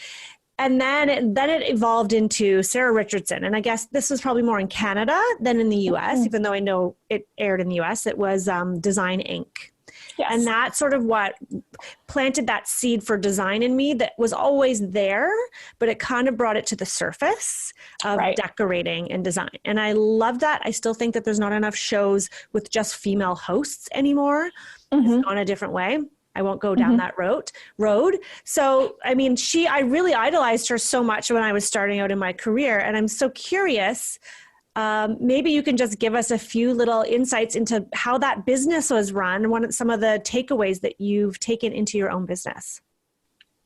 And then it evolved into Sarah Richardson. And I guess this was probably more in Canada than in the US, even though I know it aired in the US. It was Design Inc. Yes. And that's sort of what planted that seed for design in me that was always there, but it kind of brought it to the surface of decorating and design. And I love that. I still think that there's not enough shows with just female hosts anymore. It's gone a different way. I won't go down that road. So, I mean, I really idolized her so much when I was starting out in my career. And I'm so curious, maybe you can just give us a few little insights into how that business was run and some of the takeaways that you've taken into your own business.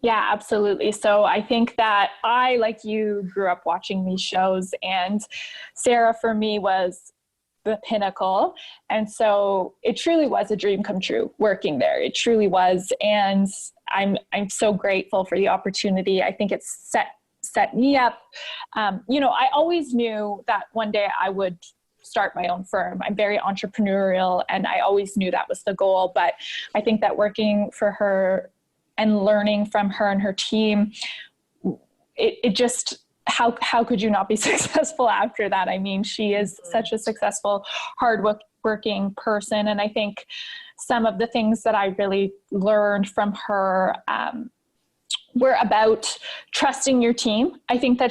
Yeah, absolutely. So I think that I, like you, grew up watching these shows, and Sarah for me was the pinnacle. And so it truly was a dream come true working there. It truly was. And I'm so grateful for the opportunity. I think it's set me up. You know, I always knew that one day I would start my own firm. I'm very entrepreneurial, and I always knew that was the goal. But I think that working for her and learning from her and her team, it just, how could you not be successful after that? I mean, she is such a successful, hardworking person. And I think some of the things that I really learned from her were about trusting your team. I think that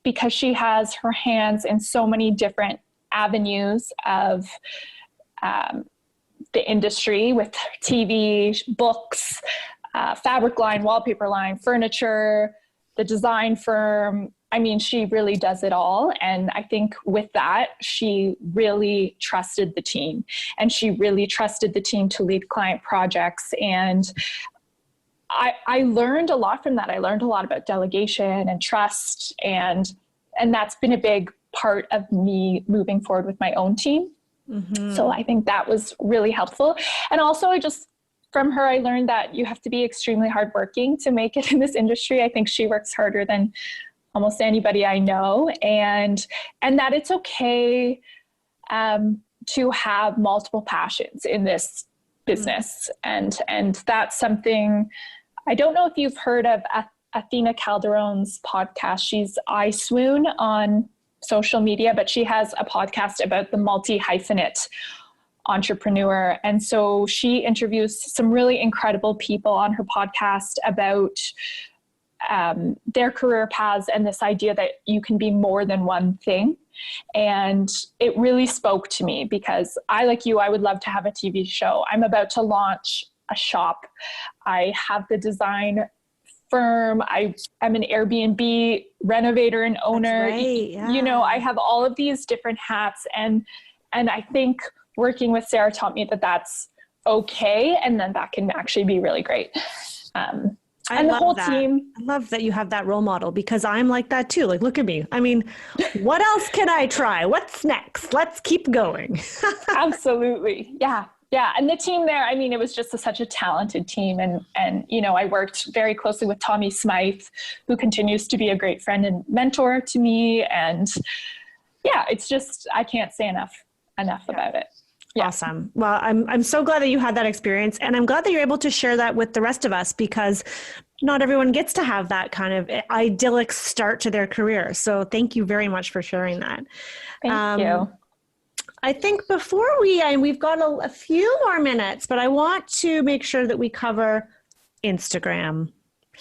because she has her hands in so many different avenues of the industry, with TV, books, fabric line, wallpaper line, furniture, the design firm, I mean, she really does it all. And I think with that, she really trusted the team, and she really trusted the team to lead client projects. And I learned a lot from that. I learned a lot about delegation and trust, and that's been a big part of me moving forward with my own team. Mm-hmm. So I think that was really helpful. And also from her, I learned that you have to be extremely hardworking to make it in this industry. I think she works harder than almost anybody I know, and that it's okay to have multiple passions in this business. Mm-hmm. And that's something, I don't know if you've heard of Athena Calderon's podcast. She's I Swoon on social media, but she has a podcast about the multi-hyphenate entrepreneur. And so she interviews some really incredible people on her podcast about their career paths and this idea that you can be more than one thing. And it really spoke to me, because I would love to have a TV show. I'm about to launch a shop. I have the design firm. I'm an Airbnb renovator and owner. That's right, yeah. You know, I have all of these different hats, and I think working with Sarah taught me that that's okay, and then that can actually be really great. And the whole team.
I love that you have that role model, because I'm like that too. Like, look at me. I mean, what else can I try? What's next? Let's keep going.
Absolutely. Yeah. Yeah. And the team there, I mean, it was just such a talented team. And, you know, I worked very closely with Tommy Smythe, who continues to be a great friend and mentor to me. And yeah, it's just, I can't say enough about it. Yeah.
Awesome. Well, I'm so glad that you had that experience, and I'm glad that you're able to share that with the rest of us, because not everyone gets to have that kind of idyllic start to their career. So thank you very much for sharing that.
Thank you.
I think before we've got a few more minutes, but I want to make sure that we cover Instagram.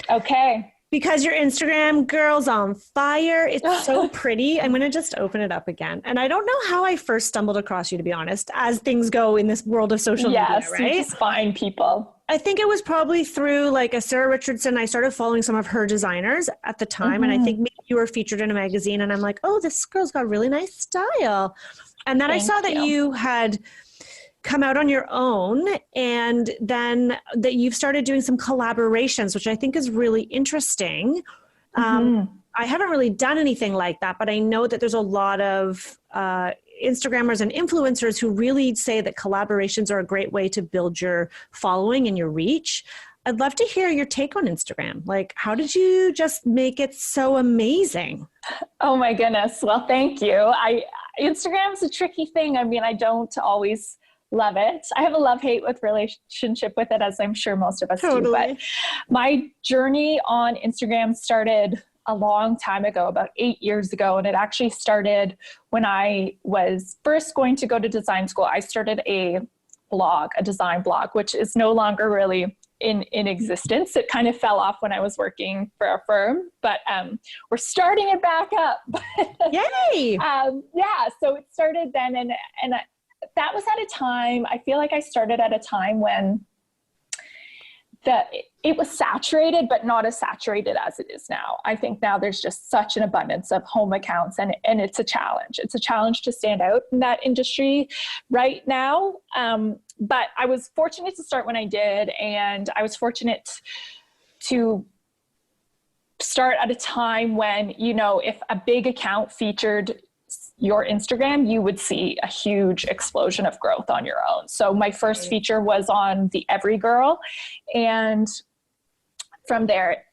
Okay.
Because your Instagram, girl's on fire. It's so pretty. I'm going to just open it up again. And I don't know how I first stumbled across you, to be honest, as things go in this world of social media, right?
Yes, you just find people.
I think it was probably through like a Sarah Richardson. I started following some of her designers at the time. Mm-hmm. And I think maybe you were featured in a magazine, and I'm like, oh, this girl's got really nice style. And then I saw that you had come out on your own, and then that you've started doing some collaborations, which I think is really interesting. Mm-hmm. I haven't really done anything like that, but I know that there's a lot of Instagrammers and influencers who really say that collaborations are a great way to build your following and your reach. I'd love to hear your take on Instagram. Like, how did you just make it so amazing?
Oh my goodness. Well, thank you. Instagram is a tricky thing. I mean, I don't always love it. I have a love-hate relationship with it, as I'm sure most of us do. But my journey on Instagram started a long time ago, about 8 years ago. And it actually started when I was first going to go to design school. I started a design blog, which is no longer really in existence. It kind of fell off when I was working for a firm, but we're starting it back up.
Yay!
Yeah, so it started then, and that was at a time, I feel like I started at a time when it was saturated, but not as saturated as it is now. I think now there's just such an abundance of home accounts, and it's a challenge. It's a challenge to stand out in that industry right now. But I was fortunate to start when I did, and I was fortunate to start at a time when, you know, if a big account featured your Instagram, you would see a huge explosion of growth on your own. So my first feature was on the Every Girl, and from there,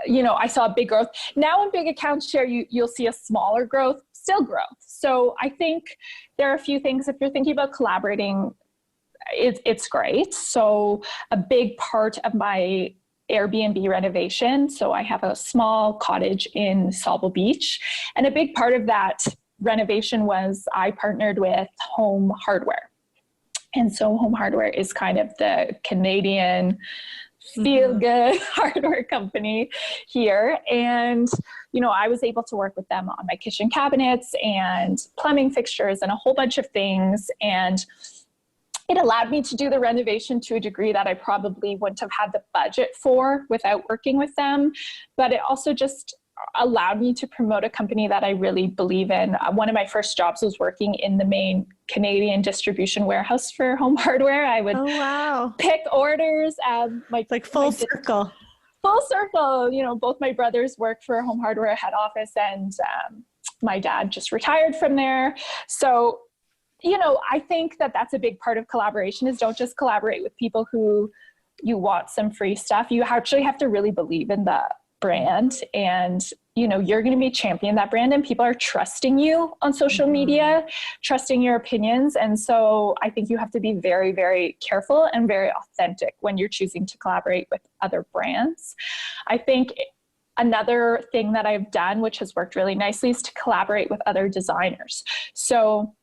you know, I saw a big growth. Now when big accounts share, you'll see a smaller growth, still growth. So I think there are a few things, if you're thinking about collaborating, it's great. So a big part of my Airbnb renovation, so I have a small cottage in Sauble Beach, and a big part of that renovation was I partnered with Home Hardware. And so Home Hardware is kind of the Canadian feel-good hardware company here. And, you know, I was able to work with them on my kitchen cabinets and plumbing fixtures and a whole bunch of things. And it allowed me to do the renovation to a degree that I probably wouldn't have had the budget for without working with them. But it also just allowed me to promote a company that I really believe in. One of my first jobs was working in the main Canadian distribution warehouse for home hardware. I would pick orders.
Like full circle.
Full circle. You know, both my brothers work for a home hardware head office, and my dad just retired from there. So, you know, I think that that's a big part of collaboration, is don't just collaborate with people who you want some free stuff. You actually have to really believe in the brand, and, you know, you're going to be championing that brand, and people are trusting you on social media, trusting your opinions. And so I think you have to be very, very careful and very authentic when you're choosing to collaborate with other brands. I think another thing that I've done, which has worked really nicely, is to collaborate with other designers. So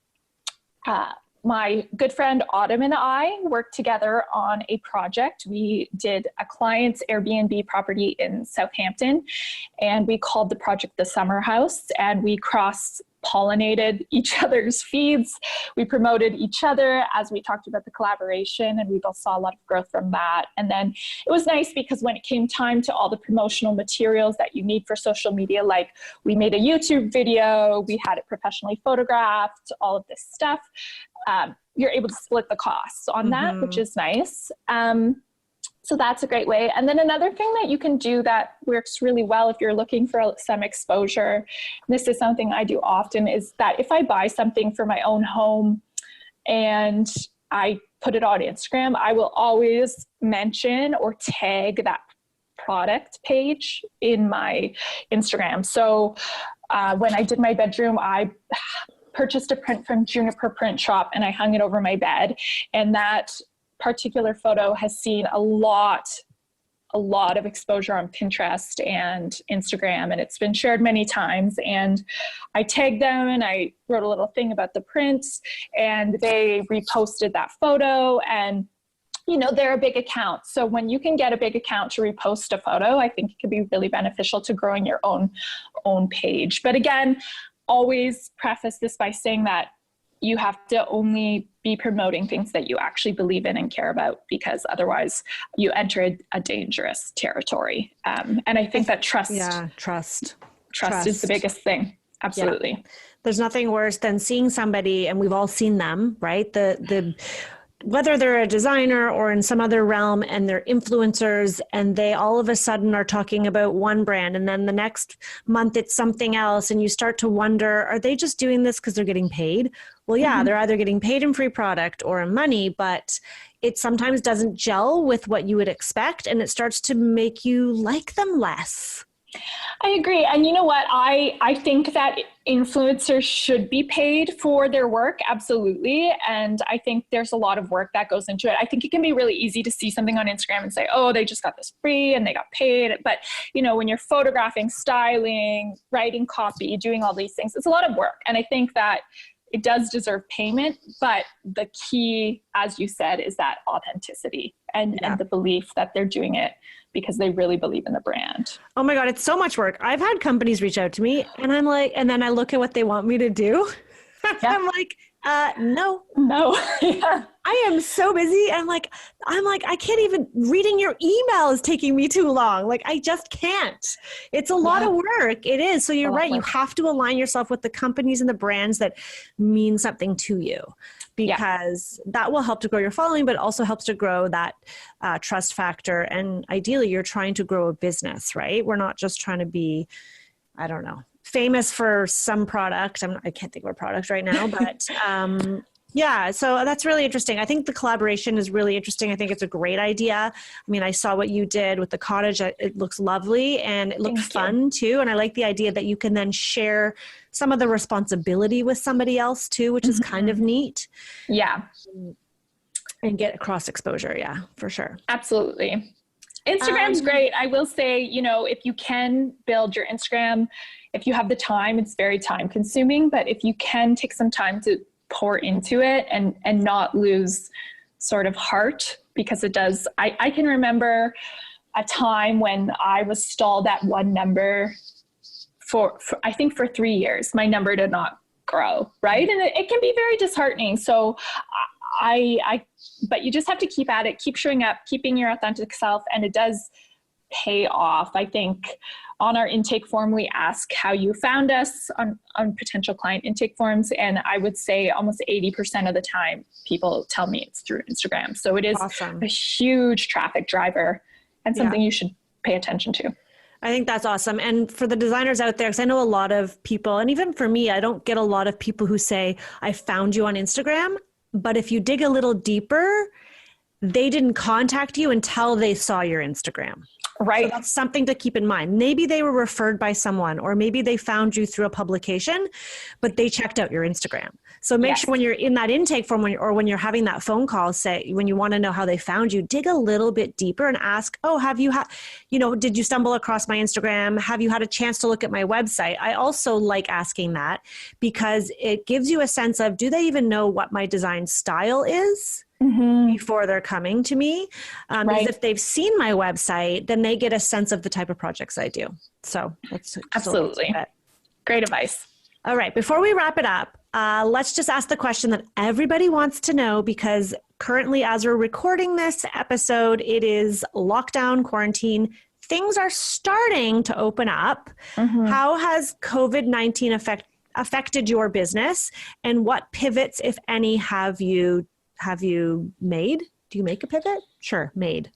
my good friend Autumn and I worked together on a project. We did a client's Airbnb property in Southampton, and we called the project the Summer House, and we cross-pollinated each other's feeds. We promoted each other as we talked about the collaboration, and we both saw a lot of growth from that. And then it was nice because when it came time to all the promotional materials that you need for social media, like we made a YouTube video, we had it professionally photographed, all of this stuff, you're able to split the costs on that, which is nice. So that's a great way. And then another thing that you can do that works really well if you're looking for some exposure, this is something I do often, is that if I buy something for my own home and I put it on Instagram, I will always mention or tag that product page in my Instagram. So when I did my bedroom, I purchased a print from Juniper Print Shop and I hung it over my bed. And that particular photo has seen a lot of exposure on Pinterest and Instagram, and it's been shared many times. And I tagged them and I wrote a little thing about the prints, and they reposted that photo. And you know, they're a big account. So when you can get a big account to repost a photo, I think it can be really beneficial to growing your own page. But again, always preface this by saying that you have to only be promoting things that you actually believe in and care about, because otherwise you enter a dangerous territory. And I think that trust is the biggest thing. Absolutely.
Yeah. There's nothing worse than seeing somebody, and we've all seen them, right? Whether they're a designer or in some other realm, and they're influencers, and they all of a sudden are talking about one brand, and then the next month it's something else, and you start to wonder, are they just doing this because they're getting paid? Well, yeah, they're either getting paid in free product or in money, but it sometimes doesn't gel with what you would expect, and it starts to make you like them less.
I agree. And you know what? I think that influencers should be paid for their work. Absolutely. And I think there's a lot of work that goes into it. I think it can be really easy to see something on Instagram and say, oh, they just got this free and they got paid. But, you know, when you're photographing, styling, writing copy, doing all these things, it's a lot of work. And I think that it does deserve payment, but the key, as you said, is that authenticity and the belief that they're doing it because they really believe in the brand.
Oh my God, it's so much work. I've had companies reach out to me and I'm like, and then I look at what they want me to do. Yeah. I'm like, no.
Yeah.
I am so busy. I'm like, I can't even, reading your email is taking me too long. Like, I just can't. It's a lot of work. It is. So you're right. You have to align yourself with the companies and the brands that mean something to you, because that will help to grow your following, but also helps to grow that trust factor. And ideally, you're trying to grow a business, right? We're not just trying to be, I don't know, famous for some product. I can't think of a product right now, but yeah, so that's really interesting. I think the collaboration is really interesting. I think it's a great idea. I mean, I saw what you did with the cottage. It looks lovely and it looked fun too. And I like the idea that you can then share some of the responsibility with somebody else too, which is kind of neat.
Yeah.
And get cross exposure. Yeah, for sure.
Absolutely. Instagram's great. I will say, you know, if you can build your Instagram, if you have the time, it's very time consuming, but if you can take some time to pour into it and not lose sort of heart, because it does. I can remember a time when I was stalled at one number for I think for 3 years. My number did not grow, right? And it can be very disheartening. So but you just have to keep at it, keep showing up, keeping your authentic self, and it does pay off. I think on our intake form, we ask how you found us on potential client intake forms. And I would say almost 80% of the time, people tell me it's through Instagram. So it is
awesome.
A huge traffic driver and something you should pay attention to.
I think that's awesome. And for the designers out there, because I know a lot of people, and even for me, I don't get a lot of people who say, I found you on Instagram. But if you dig a little deeper, they didn't contact you until they saw your Instagram.
Right.
So that's something to keep in mind. Maybe they were referred by someone, or maybe they found you through a publication, but they checked out your Instagram. So make sure when you're in that intake form when you're having that phone call, say, when you want to know how they found you, dig a little bit deeper and ask, oh, have you did you stumble across my Instagram? Have you had a chance to look at my website? I also like asking that because it gives you a sense of, do they even know what my design style is? Before they're coming to me. Because if they've seen my website, then they get a sense of the type of projects I do. So that's
absolutely great advice.
All right. Before we wrap it up, let's just ask the question that everybody wants to know, because currently as we're recording this episode, it is lockdown, quarantine. Things are starting to open up. How has COVID-19 affected your business, and what pivots, if any, have you made? Do you make a pivot? Sure. Made.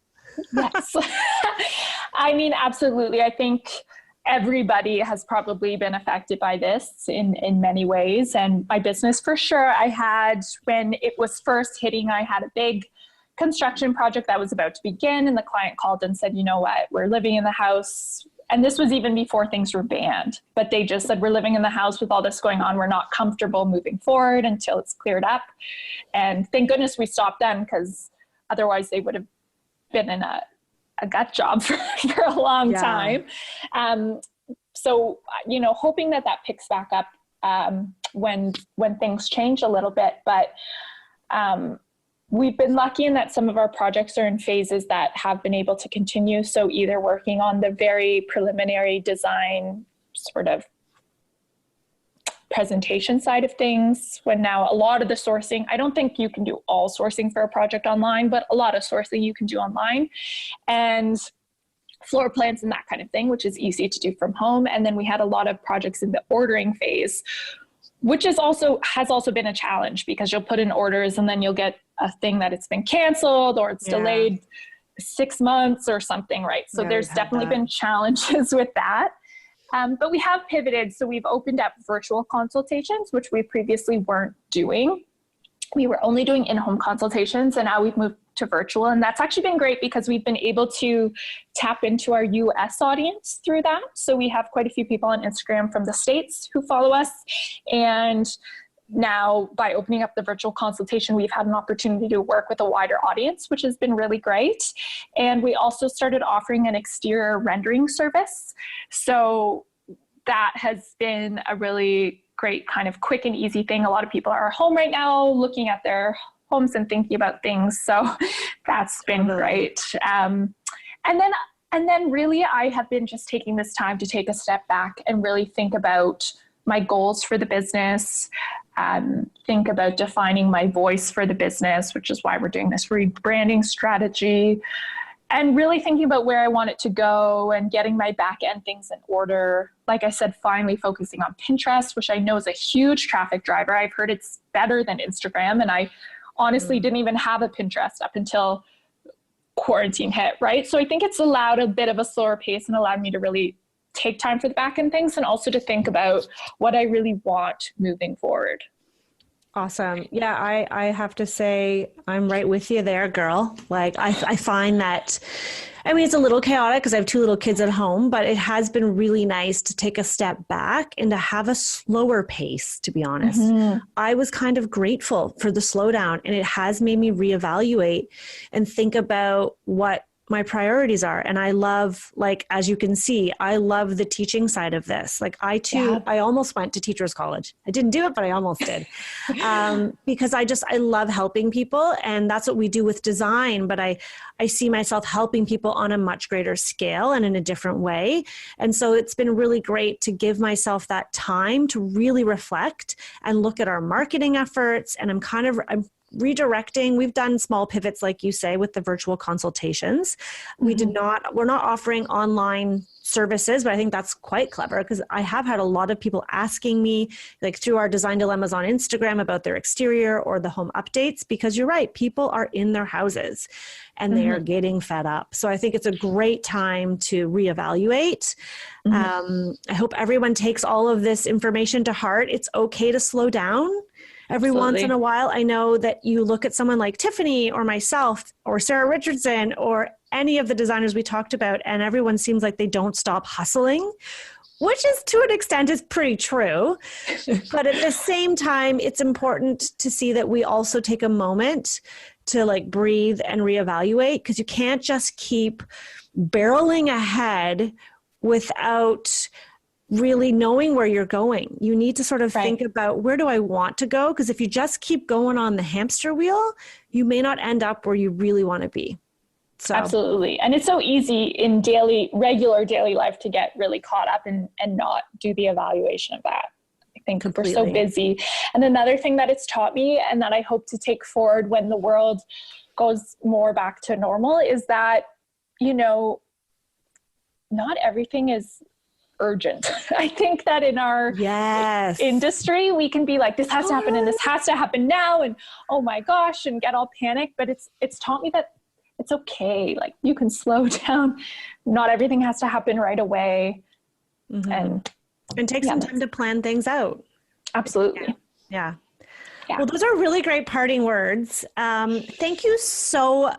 Yes. I mean, absolutely. I think everybody has probably been affected by this in many ways. And my business for sure, when it was first hitting, I had a big construction project that was about to begin. And the client called and said, you know what, we're living in the house. And this was even before things were banned, but they just said, we're living in the house with all this going on. We're not comfortable moving forward until it's cleared up. And thank goodness we stopped then, because otherwise they would have been in a gut job for a long time. So, hoping that picks back up when things change a little bit. But we've been lucky in that some of our projects are in phases that have been able to continue. So either working on the very preliminary design sort of presentation side of things, when now a lot of the sourcing, I don't think you can do all sourcing for a project online, but a lot of sourcing you can do online, and floor plans and that kind of thing, which is easy to do from home. And then we had a lot of projects in the ordering phase, which has also been a challenge, because you'll put in orders and then you'll get a thing that it's been canceled or it's delayed 6 months or something, right? So there's definitely been challenges with that. But we have pivoted. So we've opened up virtual consultations, which we previously weren't doing. We were only doing in-home consultations, and now we've moved to virtual. And that's actually been great because we've been able to tap into our US audience through that. So we have quite a few people on Instagram from the States who follow us. And now by opening up the virtual consultation, we've had an opportunity to work with a wider audience, which has been really great. And we also started offering an exterior rendering service. So that has been a really great kind of quick and easy thing. A lot of people are home right now looking at their homes and thinking about things. So that's been great. And then really I have been just taking this time to take a step back and really think about my goals for the business, think about defining my voice for the business, which is why we're doing this rebranding strategy, and really thinking about where I want it to go and getting my back end things in order. Like I said, finally focusing on Pinterest, which I know is a huge traffic driver. I've heard it's better than Instagram, and I honestly didn't even have a Pinterest up until quarantine hit, right? So I think it's allowed a bit of a slower pace and allowed me to really take time for the back end things, and also to think about what I really want moving forward.
Awesome. Yeah, I have to say I'm right with you there, girl. Like I find that, I mean, it's a little chaotic because I have 2 little kids at home, but it has been really nice to take a step back and to have a slower pace, to be honest. I was kind of grateful for the slowdown, and it has made me reevaluate and think about what my priorities are. And I love, like, as you can see, I love the teaching side of this. Like I almost went to teachers college. I didn't do it, but I almost did. Because I love helping people, and that's what we do with design. But I see myself helping people on a much greater scale and in a different way. And so it's been really great to give myself that time to really reflect and look at our marketing efforts. And I'm redirecting. We've done small pivots, like you say, with the virtual consultations. We're not offering online services, but I think that's quite clever because I have had a lot of people asking me, like through our design dilemmas on Instagram, about their exterior or the home updates, because you're right, people are in their houses and they are getting fed up. So I think it's a great time to reevaluate. I hope everyone takes all of this information to heart. It's okay to slow down every once in a while. I know that you look at someone like Tiffany or myself or Sarah Richardson or any of the designers we talked about, and everyone seems like they don't stop hustling, which is to an extent is pretty true. But at the same time, it's important to see that we also take a moment to like breathe and reevaluate, because you can't just keep barreling ahead without really knowing where you're going. You need to sort of think about, where do I want to go? Because if you just keep going on the hamster wheel, you may not end up where you really want to be. So.
Absolutely. And it's so easy in regular daily life to get really caught up and not do the evaluation of that. I think we're so busy. And another thing that it's taught me, and that I hope to take forward when the world goes more back to normal, is that, not everything is urgent. I think that in our industry, we can be like, this has to happen and this has to happen now, and oh my gosh, and get all panicked. But it's taught me that it's okay. Like, you can slow down. Not everything has to happen right away. And take some time to plan things out. Absolutely.
Yeah. Well, those are really great parting words. Thank you so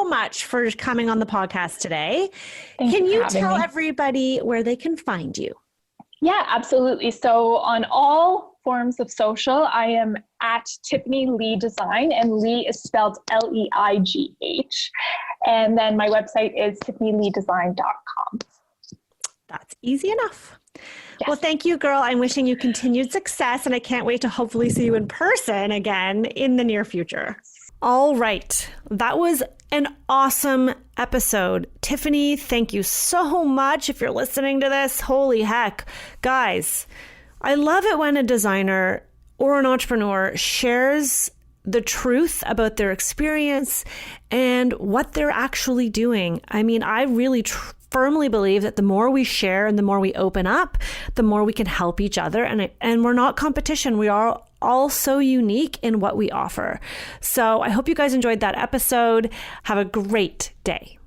much for coming on the podcast today. Can you tell everybody where they can find you?
Yeah, absolutely. So on all forms of social, I am at Tiffany Leigh Design, and Leigh is spelled Leigh. And then my website is tiffanyleigdesign.com.
That's easy enough. Yes. Well, thank you, girl. I'm wishing you continued success, and I can't wait to hopefully see you in person again in the near future. All right. That was an awesome episode. Tiffany, thank you so much. If you're listening to this, holy heck. Guys, I love it when a designer or an entrepreneur shares the truth about their experience and what they're actually doing. I mean, I really firmly believe that the more we share and the more we open up, the more we can help each other. And we're not competition. We are all so unique in what we offer. So I hope you guys enjoyed that episode. Have a great day.